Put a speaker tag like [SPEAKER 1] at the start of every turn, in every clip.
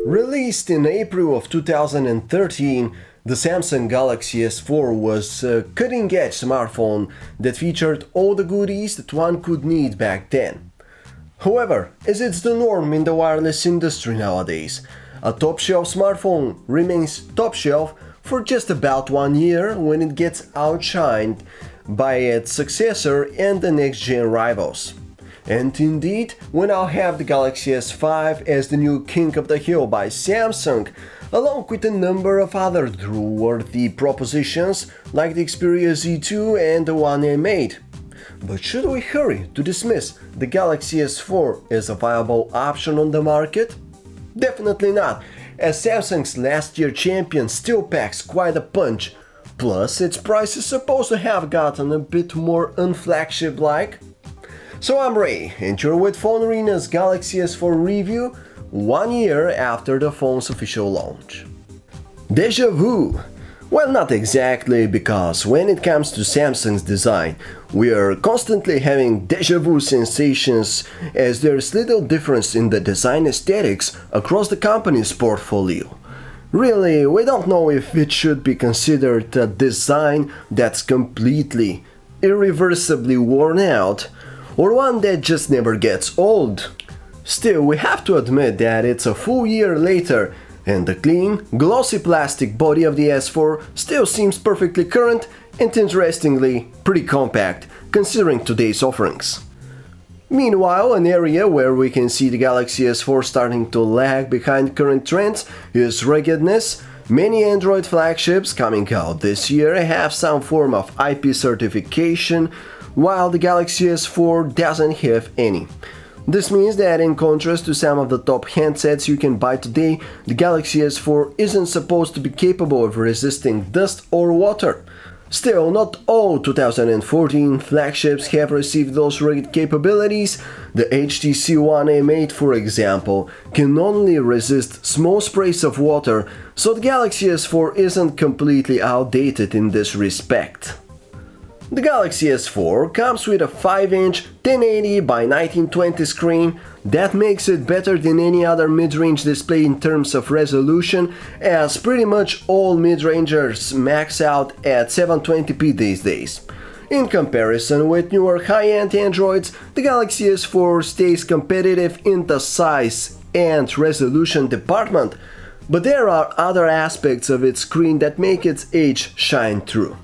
[SPEAKER 1] Released in April of 2013, the Samsung Galaxy S4 was a cutting-edge smartphone that featured all the goodies that one could need back then. However, as it's the norm in the wireless industry nowadays, a top-shelf smartphone remains top-shelf for just about 1 year when it gets outshined by its successor and the next-gen rivals. And indeed, we now have the Galaxy S5 as the new king of the hill by Samsung, along with a number of other drool-worthy propositions like the Xperia Z2 and the One M8. But should we hurry to dismiss the Galaxy S4 as a viable option on the market? Definitely not, as Samsung's last year champion still packs quite a punch, plus its price is supposed to have gotten a bit more unflagship-like. So I'm Ray, and you're with PhoneArena's Galaxy S4 review 1 year after the phone's official launch. Deja vu? Well, not exactly, because when it comes to Samsung's design, we are constantly having deja vu sensations, as there's little difference in the design aesthetics across the company's portfolio. Really, we don't know if it should be considered a design that's completely, irreversibly worn out, or one that just never gets old. Still, we have to admit that it's a full year later, and the clean, glossy plastic body of the S4 still seems perfectly current and, interestingly, pretty compact, considering today's offerings. Meanwhile, an area where we can see the Galaxy S4 starting to lag behind current trends is ruggedness. Many Android flagships coming out this year have some form of IP certification, while the Galaxy S4 doesn't have any. This means that in contrast to some of the top handsets you can buy today, the Galaxy S4 isn't supposed to be capable of resisting dust or water. Still, not all 2014 flagships have received those rugged capabilities. The HTC One M8, for example, can only resist small sprays of water, so the Galaxy S4 isn't completely outdated in this respect. The Galaxy S4 comes with a 5-inch 1080 by 1920 screen that makes it better than any other mid-range display in terms of resolution, as pretty much all mid-rangers max out at 720p these days. In comparison with newer high-end Androids, the Galaxy S4 stays competitive in the size and resolution department, but there are other aspects of its screen that make its age shine through.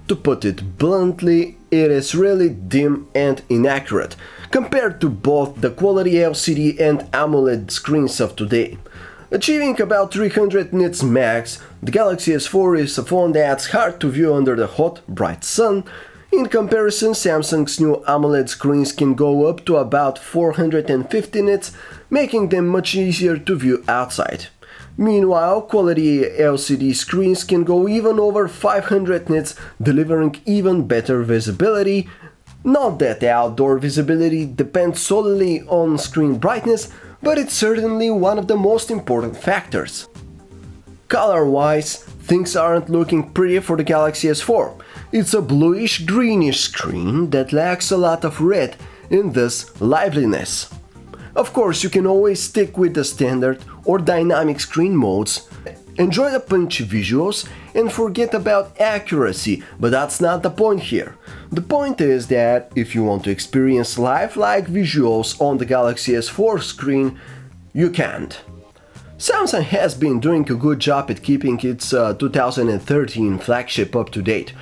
[SPEAKER 1] To put it bluntly, it is really dim and inaccurate, compared to both the quality LCD and AMOLED screens of today. Achieving about 300 nits max, the Galaxy S4 is a phone that's hard to view under the hot, bright sun. In comparison, Samsung's new AMOLED screens can go up to about 450 nits, making them much easier to view outside. Meanwhile, quality LCD screens can go even over 500 nits, delivering even better visibility. Not that the outdoor visibility depends solely on screen brightness, but it's certainly one of the most important factors. Color-wise, things aren't looking pretty for the Galaxy S4. It's a bluish-greenish screen that lacks a lot of red in this liveliness. Of course, you can always stick with the standard or dynamic screen modes, enjoy the punchy visuals, and forget about accuracy, but that's not the point here. The point is that if you want to experience lifelike visuals on the Galaxy S4 screen, you can't. Samsung has been doing a good job at keeping its 2013 flagship up to date.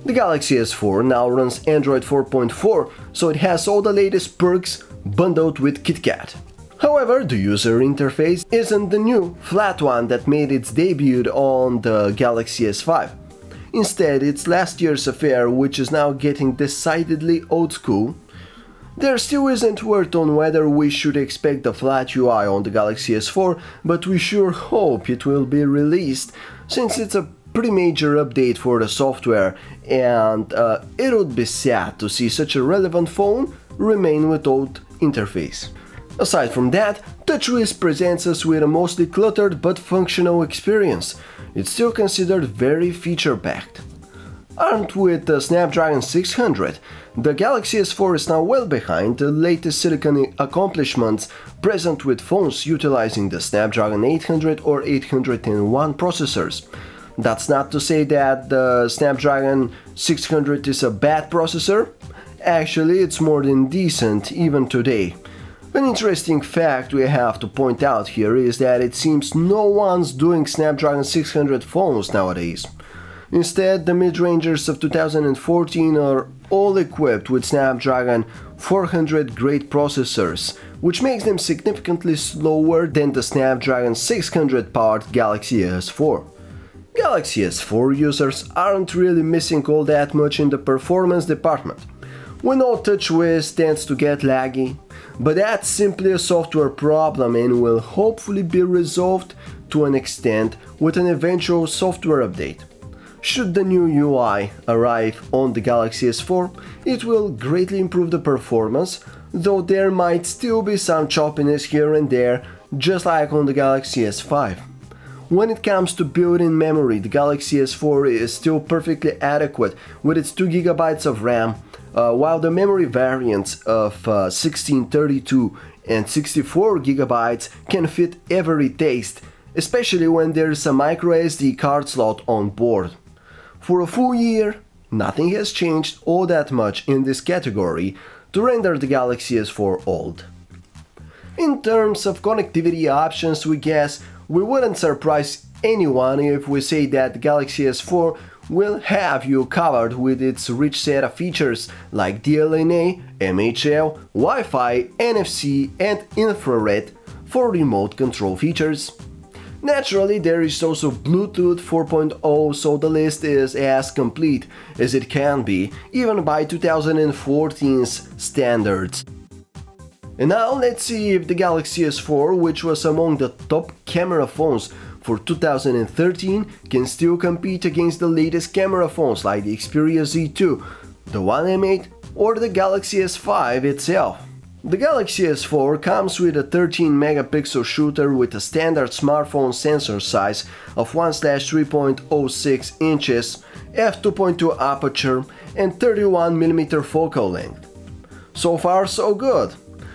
[SPEAKER 1] The Galaxy S4 now runs Android 4.4, so it has all the latest perks bundled with KitKat. However, the user interface isn't the new, flat one that made its debut on the Galaxy S5. Instead, it's last year's affair, which is now getting decidedly old school. There still isn't word on whether we should expect the flat UI on the Galaxy S4, but we sure hope it will be released, since it's a pretty major update for the software, and it would be sad to see such a relevant phone remain with old interface. Aside from that, TouchWiz presents us with a mostly cluttered but functional experience. It's still considered very feature-packed. Armed with the Snapdragon 600, the Galaxy S4 is now well behind the latest silicon accomplishments present with phones utilizing the Snapdragon 800 or 801 processors. That's not to say that the Snapdragon 600 is a bad processor. Actually, it's more than decent even today. An interesting fact we have to point out here is that it seems no one's doing Snapdragon 600 phones nowadays. Instead, the mid-rangers of 2014 are all equipped with Snapdragon 400 grade processors, which makes them significantly slower than the Snapdragon 600 powered Galaxy S4. Galaxy S4 users aren't really missing all that much in the performance department. We know TouchWiz tends to get laggy, but that's simply a software problem and will hopefully be resolved to an extent with an eventual software update. Should the new UI arrive on the Galaxy S4, it will greatly improve the performance, though there might still be some choppiness here and there, just like on the Galaxy S5. When it comes to built-in memory, the Galaxy S4 is still perfectly adequate with its 2GB of RAM, while the memory variants of 16, 32 and 64GB can fit every taste, especially when there's a microSD card slot on board. For a full year, nothing has changed all that much in this category to render the Galaxy S4 old. In terms of connectivity options, we guess we wouldn't surprise anyone if we say that the Galaxy S4 will have you covered with its rich set of features like DLNA, MHL, Wi-Fi, NFC and infrared for remote control features. Naturally, there is also Bluetooth 4.0, so the list is as complete as it can be, even by 2014's standards. And now let's see if the Galaxy S4, which was among the top camera phones for 2013, can still compete against the latest camera phones like the Xperia Z2, the One M8 or the Galaxy S5 itself. The Galaxy S4 comes with a 13-megapixel shooter with a standard smartphone sensor size of 1/3.06 inches, f2.2 aperture and 31mm focal length. So far so good.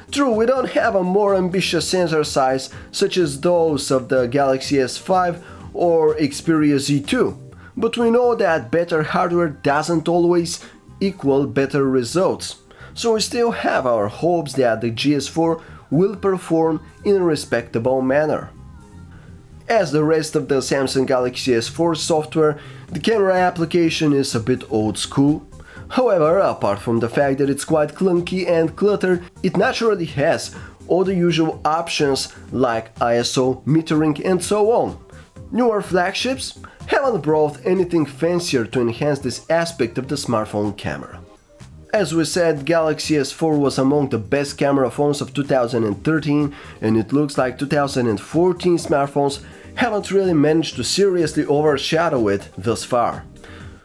[SPEAKER 1] True, we don't have a more ambitious sensor size such as those of the Galaxy S5 or Xperia Z2, but we know that better hardware doesn't always equal better results. So we still have our hopes that the GS4 will perform in a respectable manner. As the rest of the Samsung Galaxy S4 software, the camera application is a bit old school. However, apart from the fact that it's quite clunky and cluttered, it naturally has all the usual options like ISO, metering and so on. Newer flagships haven't brought anything fancier to enhance this aspect of the smartphone camera. As we said, Galaxy S4 was among the best camera phones of 2013, and it looks like 2014 smartphones haven't really managed to seriously overshadow it thus far.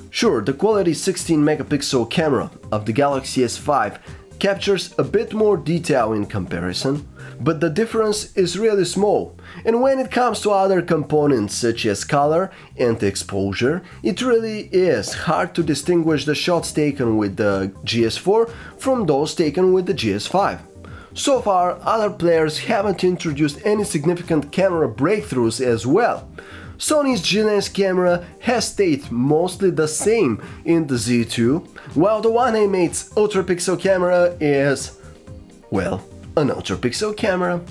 [SPEAKER 1] Sure, the quality 16-megapixel camera of the Galaxy S5 captures a bit more detail in comparison, but the difference is really small, and when it comes to other components such as color and exposure, it really is hard to distinguish the shots taken with the GS4 from those taken with the GS5. So far, other players haven't introduced any significant camera breakthroughs as well. Sony's G-Lens camera has stayed mostly the same in the Z2, while the One M8's ultra-pixel camera is, well, an ultra-pixel camera.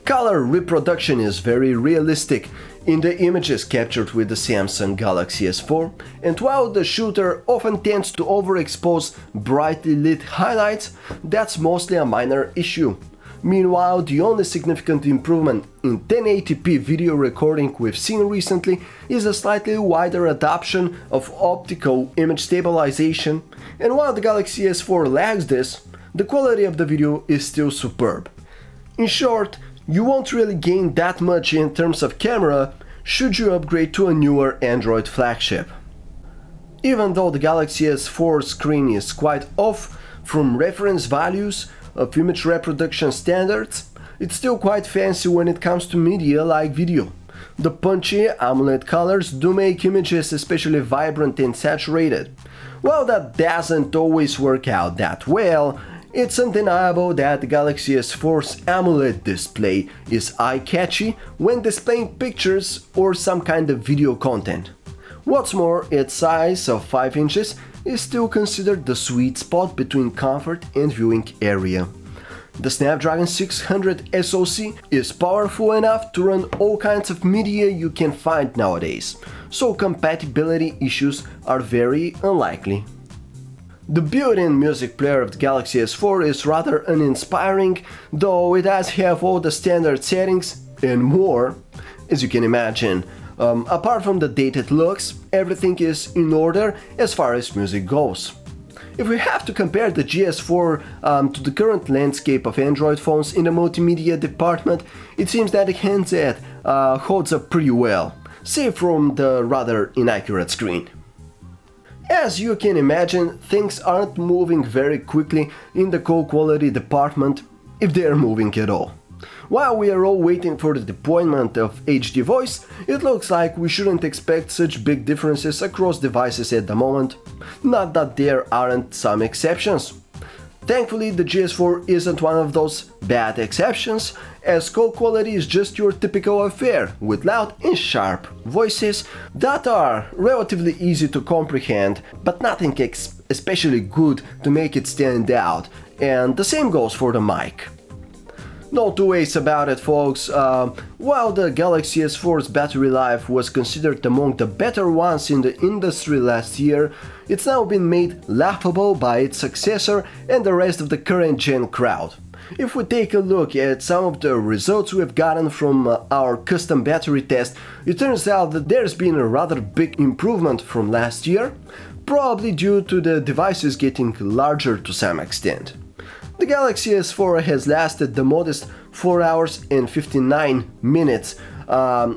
[SPEAKER 1] Color reproduction is very realistic in the images captured with the Samsung Galaxy S4, and while the shooter often tends to overexpose brightly lit highlights, that's mostly a minor issue. Meanwhile, the only significant improvement in 1080p video recording we've seen recently is a slightly wider adoption of optical image stabilization, and while the Galaxy S4 lacks this, the quality of the video is still superb. In short, you won't really gain that much in terms of camera should you upgrade to a newer Android flagship. Even though the Galaxy S4 screen is quite off from reference values of image reproduction standards, it's still quite fancy when it comes to media like video. The punchy AMOLED colors do make images especially vibrant and saturated. While that doesn't always work out that well, it's undeniable that the Galaxy S4's AMOLED display is eye-catchy when displaying pictures or some kind of video content. What's more, its size of 5 inches is still considered the sweet spot between comfort and viewing area. The Snapdragon 600 SoC is powerful enough to run all kinds of media you can find nowadays, so compatibility issues are very unlikely. The built-in music player of the Galaxy S4 is rather uninspiring, though it does have all the standard settings and more, as you can imagine. Apart from the dated looks, everything is in order as far as music goes. If we have to compare the GS4 to the current landscape of Android phones in the multimedia department, it seems that the handset holds up pretty well, save from the rather inaccurate screen. As you can imagine, things aren't moving very quickly in the call quality department, if they're moving at all. While we are all waiting for the deployment of HD voice, it looks like we shouldn't expect such big differences across devices at the moment, not that there aren't some exceptions. Thankfully, the GS4 isn't one of those bad exceptions, as call quality is just your typical affair, with loud and sharp voices that are relatively easy to comprehend, but nothing especially good to make it stand out, and the same goes for the mic. No two ways about it, folks. While the Galaxy S4's battery life was considered among the better ones in the industry last year, it's now been made laughable by its successor and the rest of the current-gen crowd. If we take a look at some of the results we've gotten from our custom battery test, it turns out that there's been a rather big improvement from last year, probably due to the devices getting larger to some extent. The Galaxy S4 has lasted the modest 4 hours and 59 minutes,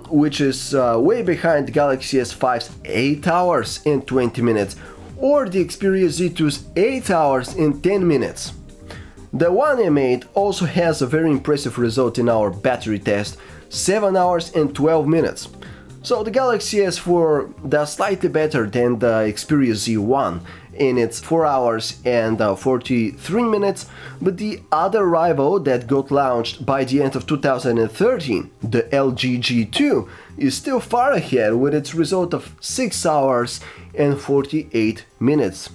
[SPEAKER 1] which is way behind the Galaxy S5's 8 hours and 20 minutes, or the Xperia Z2's 8 hours and 10 minutes. The One M8 also has a very impressive result in our battery test, 7 hours and 12 minutes. So the Galaxy S4 does slightly better than the Xperia Z1 in its 4 hours and 43 minutes, but the other rival that got launched by the end of 2013, the LG G2, is still far ahead with its result of 6 hours and 48 minutes.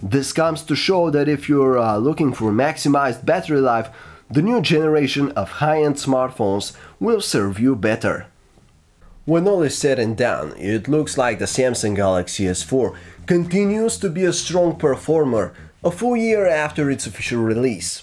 [SPEAKER 1] This comes to show that if you're looking for maximized battery life, the new generation of high-end smartphones will serve you better. When all is said and done, it looks like the Samsung Galaxy S4 continues to be a strong performer a full year after its official release.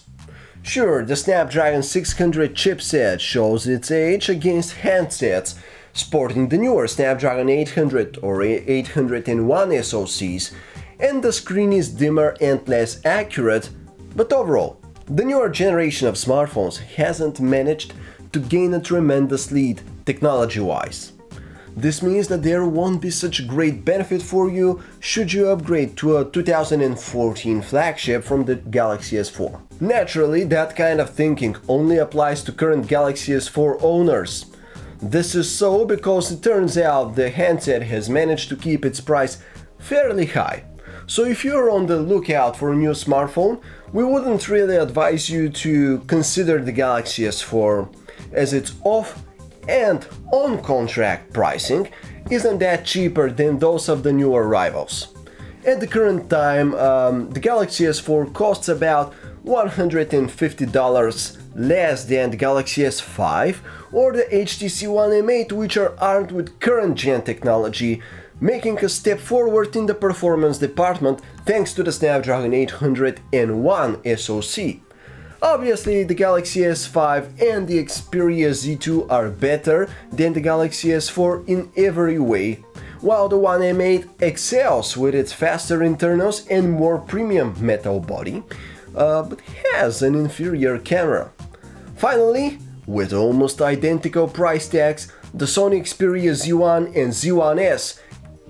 [SPEAKER 1] Sure, the Snapdragon 600 chipset shows its age against handsets sporting the newer Snapdragon 800 or 801 SoCs, and the screen is dimmer and less accurate, but overall, the newer generation of smartphones hasn't managed to gain a tremendous lead technology-wise. This means that there won't be such great benefit for you should you upgrade to a 2014 flagship from the Galaxy S4. Naturally, that kind of thinking only applies to current Galaxy S4 owners. This is so because it turns out the handset has managed to keep its price fairly high. So if you're on the lookout for a new smartphone, we wouldn't really advise you to consider the Galaxy S4, as its off and on-contract pricing isn't that cheaper than those of the newer rivals. At the current time, the Galaxy S4 costs about $150 less than the Galaxy S5 or the HTC One M8, which are armed with current-gen technology, making a step forward in the performance department thanks to the Snapdragon 801 SoC. Obviously, the Galaxy S5 and the Xperia Z2 are better than the Galaxy S4 in every way, while the One M8 excels with its faster internals and more premium metal body, but has an inferior camera. Finally, with almost identical price tags, the Sony Xperia Z1 and Z1S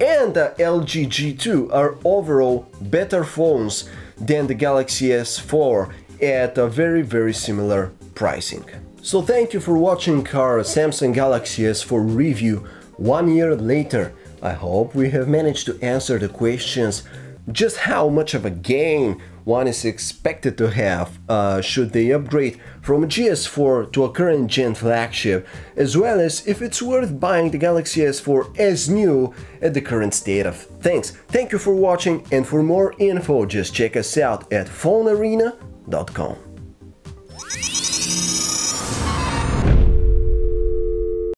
[SPEAKER 1] and the LG G2 are overall better phones than the Galaxy S4 at a very similar pricing. So thank you for watching our Samsung Galaxy S4 review 1 year later. I hope we have managed to answer the questions just how much of a gain one is expected to have should they upgrade from a GS4 to a current gen flagship, as well as if it's worth buying the Galaxy S4 as new at the current state of things. Thank you for watching, and for more info just check us out at PhoneArena.com.